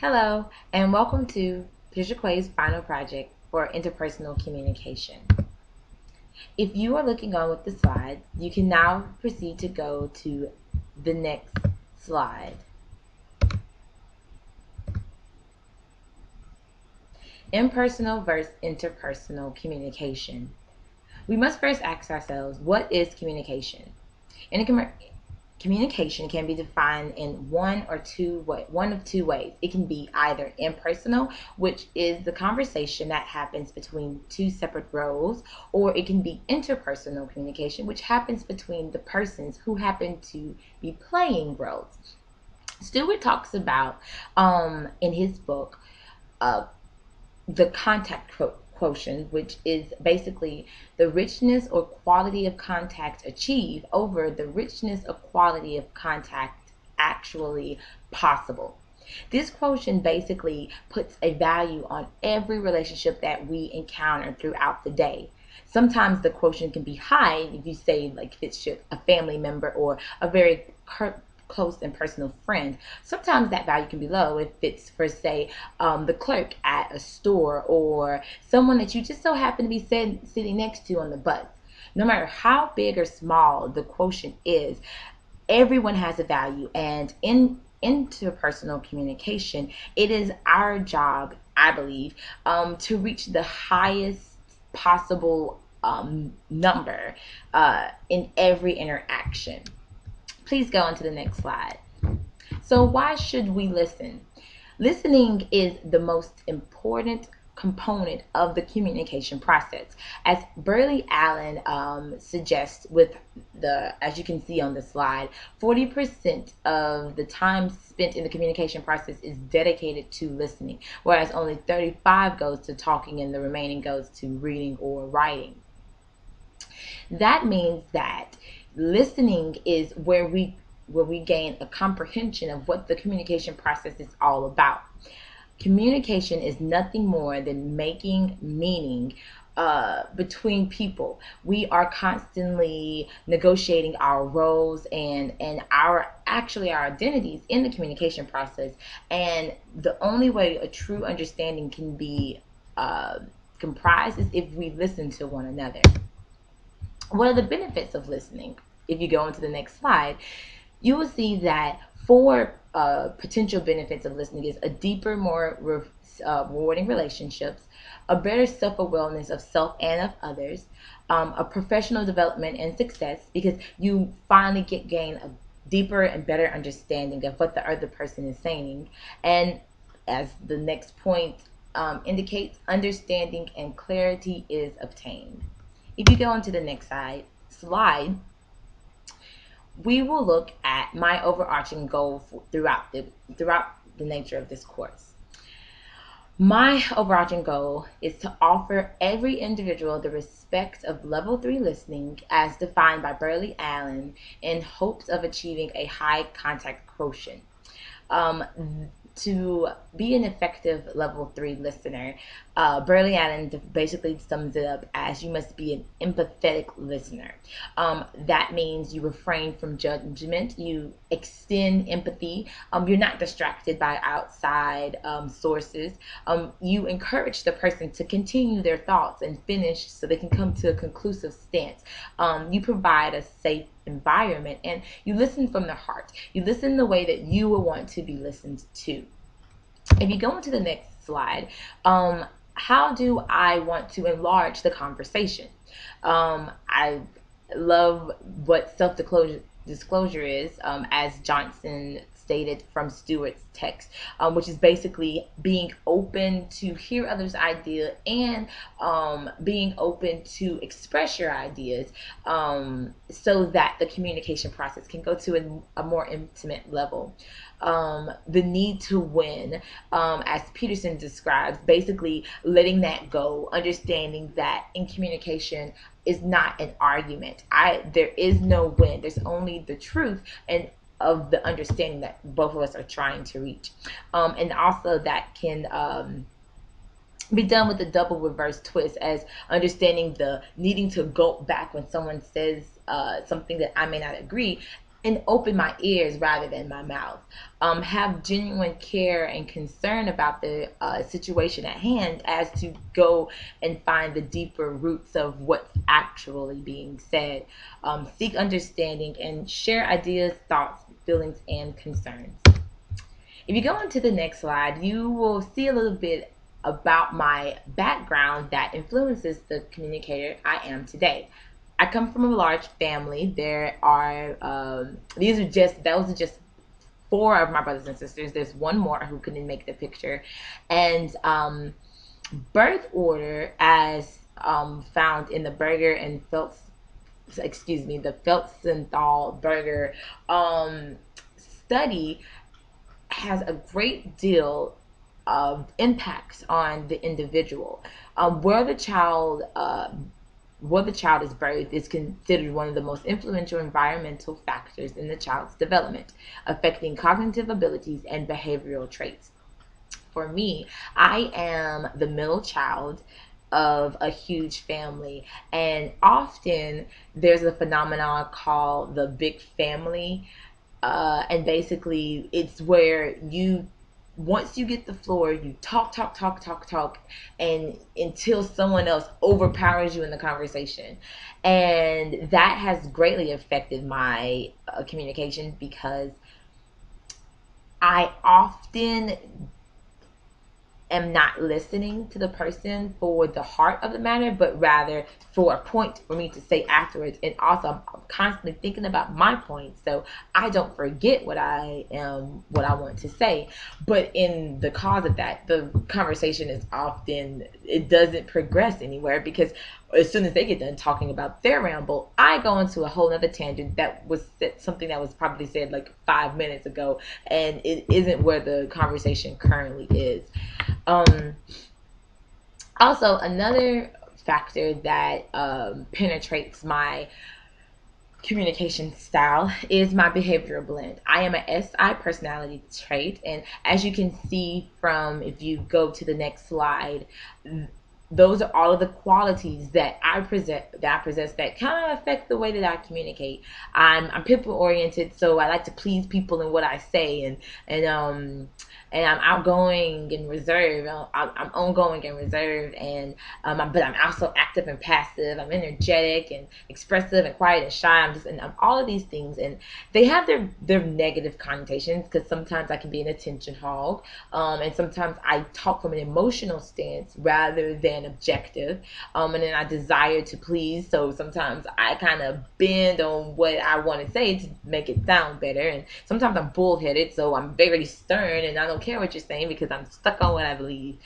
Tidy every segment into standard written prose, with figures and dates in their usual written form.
Hello, and welcome to Patricia Quay's final project for interpersonal communication. If you are looking on with the slide, you can now proceed to go to the next slide. Impersonal versus interpersonal communication. We must first ask ourselves, what is communication? Communication can be defined in one of two ways. It can be either impersonal, which is the conversation that happens between two separate roles, or it can be interpersonal communication, which happens between the persons who happen to be playing roles. Stewart talks about in his book the contact quotient, which is basically the richness or quality of contact achieved over the richness or quality of contact actually possible. This quotient basically puts a value on every relationship that we encounter throughout the day. Sometimes the quotient can be high if you say, like, if it's a family member or a very close and personal friend. Sometimes that value can be low if it's for, say, the clerk at a store or someone that you just so happen to be sitting next to on the bus. No matter how big or small the quotient is, everyone has a value, and in interpersonal communication, it is our job, I believe, to reach the highest possible number in every interaction. Please go on to the next slide. So why should we listen? Listening is the most important component of the communication process. As Burley Allen suggests with as you can see on the slide, 40% of the time spent in the communication process is dedicated to listening, whereas only 35 goes to talking and the remaining goes to reading or writing. That means that listening is where we gain a comprehension of what the communication process is all about. Communication is nothing more than making meaning between people. We are constantly negotiating our roles and our identities in the communication process. And the only way a true understanding can be comprised is if we listen to one another. What are the benefits of listening? If you go into the next slide, you will see that four potential benefits of listening is a deeper, more rewarding relationships, a better self-awareness of self and of others, a professional development and success, because you finally gain a deeper and better understanding of what the other person is saying, and as the next point indicates, understanding and clarity is obtained. If you go on to the next slide, we will look at my overarching goal throughout the nature of this course. My overarching goal is to offer every individual the respect of level 3 listening as defined by Burley Allen in hopes of achieving a high contact quotient. To be an effective level 3 listener, Burley Allen basically sums it up as you must be an empathetic listener. That means you refrain from judgment, you extend empathy, you're not distracted by outside sources, you encourage the person to continue their thoughts and finish so they can come to a conclusive stance. You provide a safe environment, and you listen from the heart. You listen the way that you will want to be listened to. If you go into the next slide, how do I want to enlarge the conversation? I love what self-disclosure is, as Johnson stated from Stewart's text, which is basically being open to hear others' idea and being open to express your ideas, so that the communication process can go to a more intimate level. The need to win, as Peterson describes, basically letting that go, understanding that in communication is not an argument. There is no win. There's only the truth and of the understanding that both of us are trying to reach. And also that can be done with a double reverse twist, as understanding the needing to go back when someone says something that I may not agree. and open my ears rather than my mouth. Have genuine care and concern about the situation at hand, as to go and find the deeper roots of what's actually being said. Seek understanding and share ideas, thoughts, feelings, and concerns. If you go on to the next slide, you will see a little bit about my background that influences the communicator I am today. I come from a large family. There are those are just four of my brothers and sisters. There's one more who couldn't make the picture, and birth order, as found in the Berger and Phelps, excuse me, the Felsenthal Berger study, has a great deal of impacts on the individual. Where the child is birthed is considered one of the most influential environmental factors in the child's development, affecting cognitive abilities and behavioral traits. For me, I am the middle child of a huge family, and often there's a phenomenon called the big family, and basically it's where you, once you get the floor, you talk, talk, talk, talk, talk, and until someone else overpowers you in the conversation. And that has greatly affected my communication, because I often am not listening to the person for the heart of the matter, but rather for a point for me to say afterwards. And also, I'm constantly thinking about my point, so I don't forget what I want to say. But in the cause of that, the conversation is often, it doesn't progress anywhere, because as soon as they get done talking about their ramble, I go into a whole other tangent that was something that was probably said like 5 minutes ago, and it isn't where the conversation currently is. Um, Also, another factor that penetrates my communication style is my behavioral blend. I am a SI personality trait, and as you can see from, if you go to the next slide, those are all of the qualities that I possess that kind of affect the way that I communicate. I'm people oriented, so I like to please people in what I say, and I'm outgoing and reserved. I'm ongoing and reserved, and but I'm also active and passive. I'm energetic and expressive and quiet and shy. I'm all of these things, and they have their negative connotations, because sometimes I can be an attention hog, and sometimes I talk from an emotional stance rather than objective, and then I desire to please. So sometimes I kind of bend on what I want to say to make it sound better, and sometimes I'm bullheaded, so I'm very stern and I don't care what you're saying because I'm stuck on what I believe.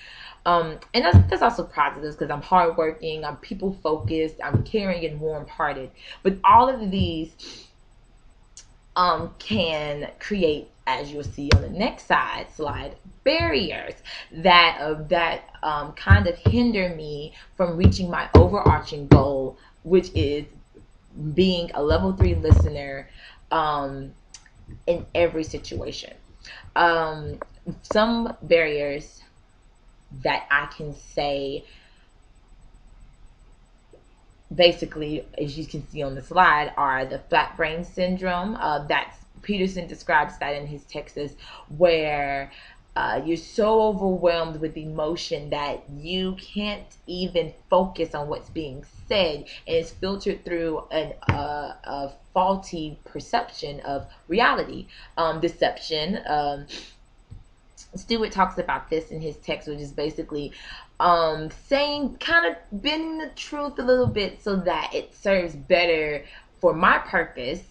And that's also positives, because I'm hardworking, I'm people focused, I'm caring and warm hearted. But all of these can create, as you'll see on the next slide, barriers that kind of hinder me from reaching my overarching goal, which is being a level 3 listener um, in every situation. Um, some barriers that I can say, basically, as you can see on the slide, are the flat brain syndrome. That's Peterson describes that in his texts, where you're so overwhelmed with emotion that you can't even focus on what's being said, and it's filtered through a faulty perception of reality, deception. Stewart talks about this in his text, which is basically saying, kind of bending the truth a little bit so that it serves better for my purpose,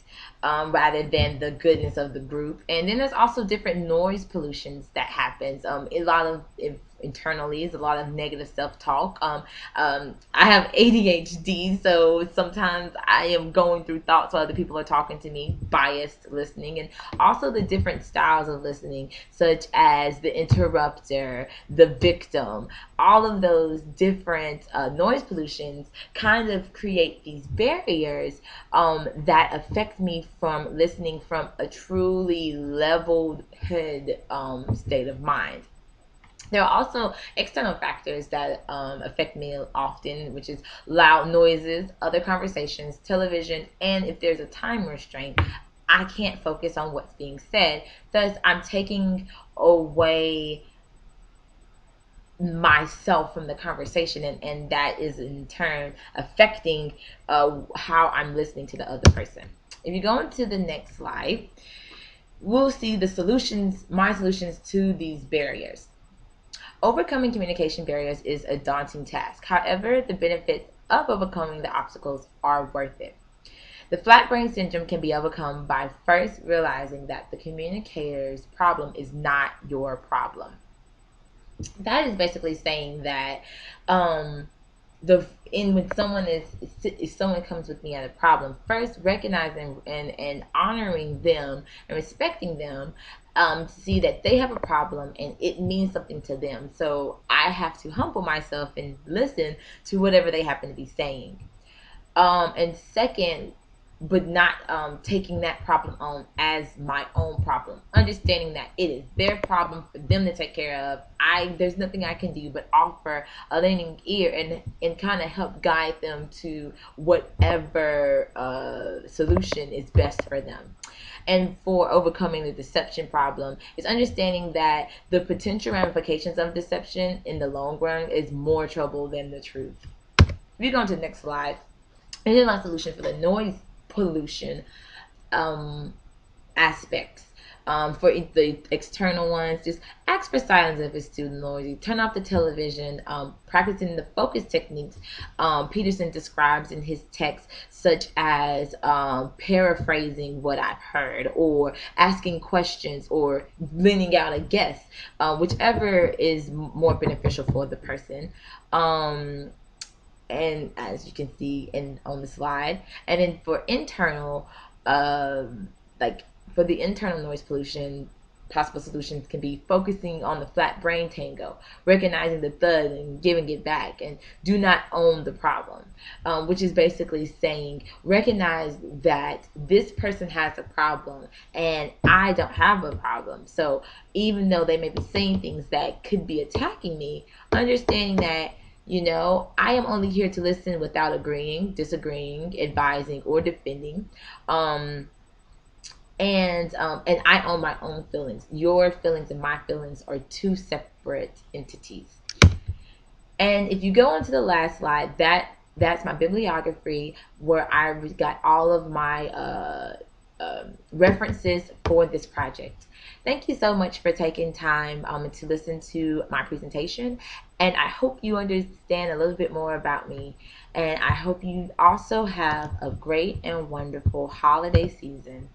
rather than the goodness of the group. And then there's also different noise pollutions that happens. A lot of internally is a lot of negative self-talk. I have ADHD, so sometimes I am going through thoughts while other people are talking to me, biased listening, and also the different styles of listening, such as the interrupter, the victim. All of those different noise pollutions kind of create these barriers that affect me from listening from a truly leveled head state of mind. There are also external factors that affect me often, which is loud noises, other conversations, television, and if there's a time restraint, I can't focus on what's being said. Thus, I'm taking away myself from the conversation, and that is in turn affecting how I'm listening to the other person. If you go into the next slide, we'll see the solutions, my solutions to these barriers. Overcoming communication barriers is a daunting task. However, the benefits of overcoming the obstacles are worth it. The flat brain syndrome can be overcome by first realizing that the communicator's problem is not your problem. That is basically saying that when someone is, if someone comes with me at a problem, first recognizing and honoring them and respecting them, to see that they have a problem and it means something to them. So I have to humble myself and listen to whatever they happen to be saying. And second, but not taking that problem on as my own problem. Understanding that it is their problem for them to take care of. There's nothing I can do but offer a lending ear and kind of help guide them to whatever solution is best for them. And for overcoming the deception problem is understanding that the potential ramifications of deception in the long run is more trouble than the truth. If you go on to the next slide, here's my solution for the noise pollution aspects. For the external ones, just ask for silence if it's too noisy. Turn off the television. Practicing the focus techniques Peterson describes in his text, such as paraphrasing what I've heard, or asking questions, or lending out a guess, whichever is more beneficial for the person. And as you can see on the slide, and then for internal, like for the internal noise pollution, possible solutions can be focusing on the flat brain tango, recognizing the thud and giving it back, and do not own the problem, which is basically saying recognize that this person has a problem and I don't have a problem. So even though they may be saying things that could be attacking me, understanding that, I am only here to listen without agreeing, disagreeing, advising, or defending. And I own my own feelings. Your feelings and my feelings are two separate entities. And if you go on to the last slide, that's my bibliography where I got all of my references for this project. Thank you so much for taking time to listen to my presentation, and I hope you understand a little bit more about me, and I hope you also have a great and wonderful holiday season.